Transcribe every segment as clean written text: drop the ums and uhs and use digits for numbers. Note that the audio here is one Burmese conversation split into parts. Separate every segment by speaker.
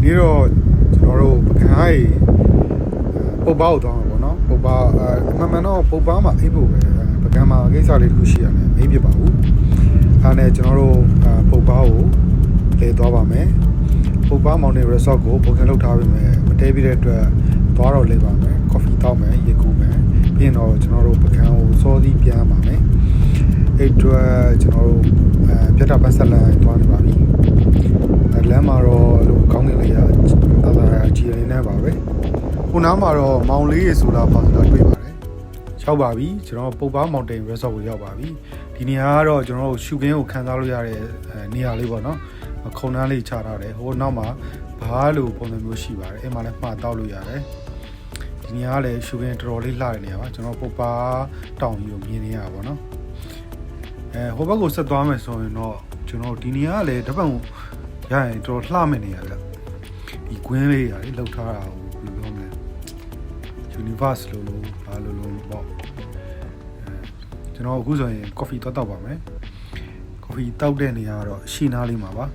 Speaker 1: နေ့တော့ကျွန်တော်တို့ပကံဟိုင်ပုတ်ပါကိုသွားမှာပေါ့နော်ပုတ်ပါအမှန်တော့ပုတ်ပါမှာအိပ်ဖို့ပဲပကံမှာကိစ္စလေးတစ်ခုရှိရတယ်မအိပ်ဖြစ်ပါဘူးအားနဲ့ကျွန်တော်တို့ပုတ်ပါကိုလေသွားပါမယ်ပုတ်ပါမောင်နေ resort ကိုပုံစံလုပ်ထားပြီးမယ်မတဲပြတဲ့အတွက်သွားတော့လေပါမယ် coffee တောက်မယ်ရေကူးမယ်ပြီးရင်တော့ကျွန်တော်တို့ပကံကိုစောသီးပြန်ပါမယ်အဲ့အတွက်ကျွန်တော်တို့ပြတ်တာပတ်ဆက်လန်သွားနေပါပြီလမ်းမှာတော့လို့ကောင်းကင်လေးရသာသာကြည်ရင်းနေပါပဲခုနားမှာတော့မောင်လေးရေဆိုတာပါဆိုတာတွေ့ပါတယ်ရောက်ပါပြီကျွန်တော်ပုတ်ပါမောင်တိန် resort ကိုရောက်ပါပြီဒီနေရာကတော့ကျွန်တော်တို့ရှုခင်းကိုခံစားလို့ရတဲ့နေရာလေးပေါ့နော်ခုံနှန်းလေးချထားတယ်ဟိုနောက်မှာဘားလို့ပုံစံမျိုးရှိပါတယ်အဲ့မှာလည်းမှာတောက်လို့ရတယ်ဒီနေရာကလည်းရှုခင်းတော်တော်လေးလှတဲ့နေရာပါကျွန်တော်ပုတ်ပါတောင်ကြီးကိုမြင်နေရပါပေါ့နော်ဟိုဘက်ကိုဆက်သွားမယ်ဆိုရင်တော့ကျွန်တော်ဒီနေရာကလည်းတပတ်ရရင်တော်လှမဲ့နေရဗျဒီကွင်းလေးရတယ်လှုပ်ထားတာကိုဘယ်လိုပြောမလဲ universe လို့ဘာလို့ပေါ့ကျွန်တော်အခုဆိုရင် coffee တောက်ပါမယ် coffee တောက်တဲ့နေရာကတော့ရှီနားလေးမှာပါ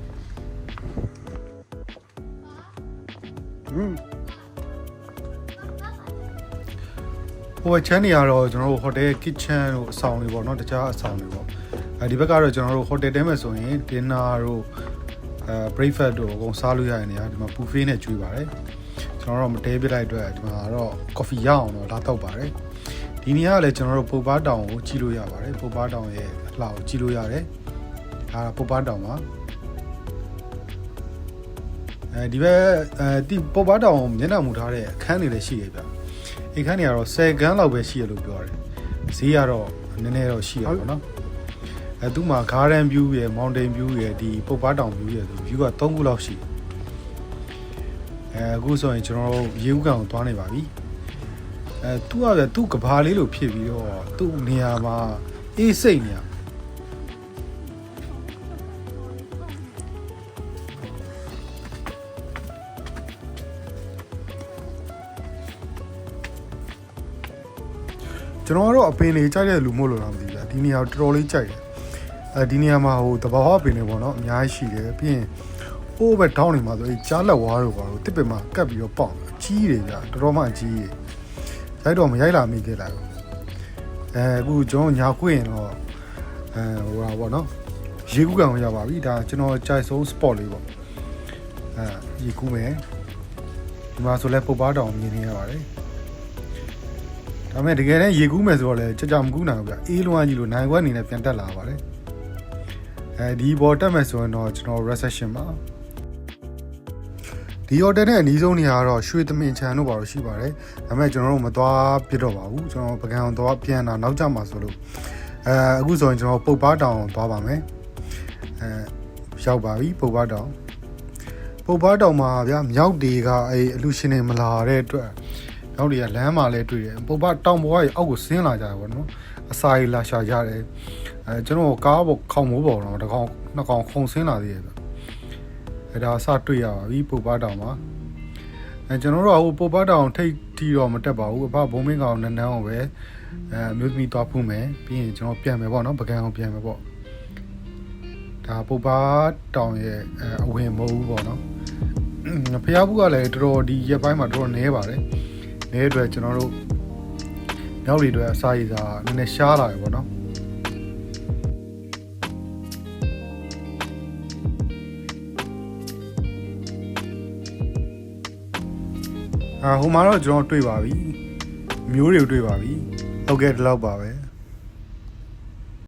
Speaker 1: ဟိုချမ်းနေရတော့ကျွန်တော်တို့ hotel kitchen တို့အဆောင်တွေပေါ့နော်တခြားအဆောင်တွေပေါ့ဒီဘက်ကတော့ကျွန်တော်တို့ hotel တဲမဲ့ဆိုရင် dinner တို့breakfast တို့အကုန်စားလို့ရတဲ့နေရာဒီမှာ buffet နဲ့ကျွေးပါတယ်ကျွန်တော်တို့မတဲပြလိုက်အတွက်ဒီမှာတော့ coffee ရအောင်တော့လာတောက်ပါတယ်ဒီနေရာကလည်းကျွန်တော်တို့ပုတ်ပါတောင်ကိုကြီးလို့ရပါတယ်ပုတ်ပါတောင်ရဲ့အလှကိုကြီးလို့ရတယ်ဒါပုတ်ပါတောင်ပါဒီဘက်ဒီပုတ်ပါတောင်မျက်နှာမူထားတဲ့အခန်းတွေလည်းရှိရပြအခန်းတွေကတော့10ခန်းလောက်ပဲရှိရလို့ပြောတယ်ဈေးကတော့နည်းနည်းတော့ရှိရပါတော့သူ့မှာ garden view ရယ် mountain view ရယ်ဒီပုတ်ပါတောင် view ရယ်ဆို view က3ခုလောက်ရှိအခုဆိုရင်ကျွန်တော်တို့ရေဦးကန်ကိုသွားနေပါပြီသူကပဲသူ့ကဘာလေးလို့ဖြစ်ပြီးတော့သူ့နေရာမှာအေးစိတ်နေရကျွန်တော်ကတော့အပင်လေးကြိုက်တဲ့လူမို့လို့တော့မသိဘူးဒီနေရာတော်တော်လေးကြိုက်တယ်ဒီနေရာမှာဟိုတဘာဝပင်တွေပေါ့နော်အများကြီးရှိတယ်ပြီးရင်ဟိုးပဲတောင်းနေမှာဆိုကြားလက်ဝါးတို့ပေါ့တစ်ပင်မှာကပ်ပြီးတော့ပေါက်အကြီးတွေကြာတော်တော်မှအကြီးတွေရိုက်တော့မရိုက်လာမိခဲ့လိုက်အခုကျွန်တော်ညာခွေရင်တော့ဟိုပါပေါ့နော်ရေကူးကန်ရပါပြီဒါကျွန်တော်ကြိုက်ဆုံး spot လေးပေါ့ရေကူးမယ်ဒီမှာဆိုလဲပုတ်ပါတောင်မြင်နေရပါတယ်ဒါပေမဲ့တကယ်တမ်းရေကူးမယ်ဆိုတော့လေကြကြမကူးနိုင်ဘူးဗျအေးလွမ်းကြီးလို့နိုင်ခွက်အနေနဲ့ပြန်တက်လာပါတယ်ဒီဘော်တက်မယ်ဆိုရင်တော့ကျွန်တော် reception ပါဒီ hotel နဲ့အနီးဆုံးနေရာကတော့ရွှေသမင်ချန်တို့ပါလို့ရှိပါတယ်ဒါပေမဲ့ကျွန်တော်တို့မသွားပြတော့ပါဘူးကျွန်တော်ပကံအောင်သွားပြန်တာနောက်ကျမှဆိုလို့အခုဆိုရင်ကျွန်တော်ပုတ်ပါတောင်သွားပါမယ်ရောက်ပါပြီပုတ်ပါတောင်မှာဗျာမြောက်တွေကအလူရှင်တွေမလာတဲ့အတွက်နောက်တွေကလမ်းမှာလဲတွေ့တယ်ပုတ်ပါတောင်ပေါ်ကအောက်ကိုဆင်းလာကြတယ်ပေါ့နော်အစာရီလာရှာကြတယ်ကျွန်တော်ကားပေါ်ခေါင်မိုးပေါ်တော့တစ်ကောင်နှစ်ကောင်ခုံဆင်းလာသေးတယ်ဗျဒါစတွေ့ရပါပြီပုတ်ပါတောင်မှာကျွန်တော်တို့ဟိုပုတ်ပါတောင်ထိတ်တီတော့မတက်ပါဘူးအဖဘုံမင်းကောင်နန်းအောင်ပဲမျိုးသမီးသွားဖူးမယ်ပြီးရင်ကျွန်တော်ပြန်မယ်ပေါ့နော်ပကံအောင်ပြန်မယ်ပေါ့ဒါပုတ်ပါတောင်ရဲ့အဝင်မဟုတ်ဘူးပေါ့နော်ဖျားဘူးကလည်းတော်တော်ဒီရက်ပိုင်းမှာတော်တော်နည်းပါတယ်နည်းအတွက်ကျွန်တော်တို့နောက်တွေအတွက်အစာရည်စာနည်းနည်းရှားလာတယ်ပေါ့နော်ဟိုမှာတော့ကျွန်တော်တွေ့ပါပြီမျိုးတွေတွေ့ပါပြီဟုတ်ကဲ့ဒီလောက်ပါပဲ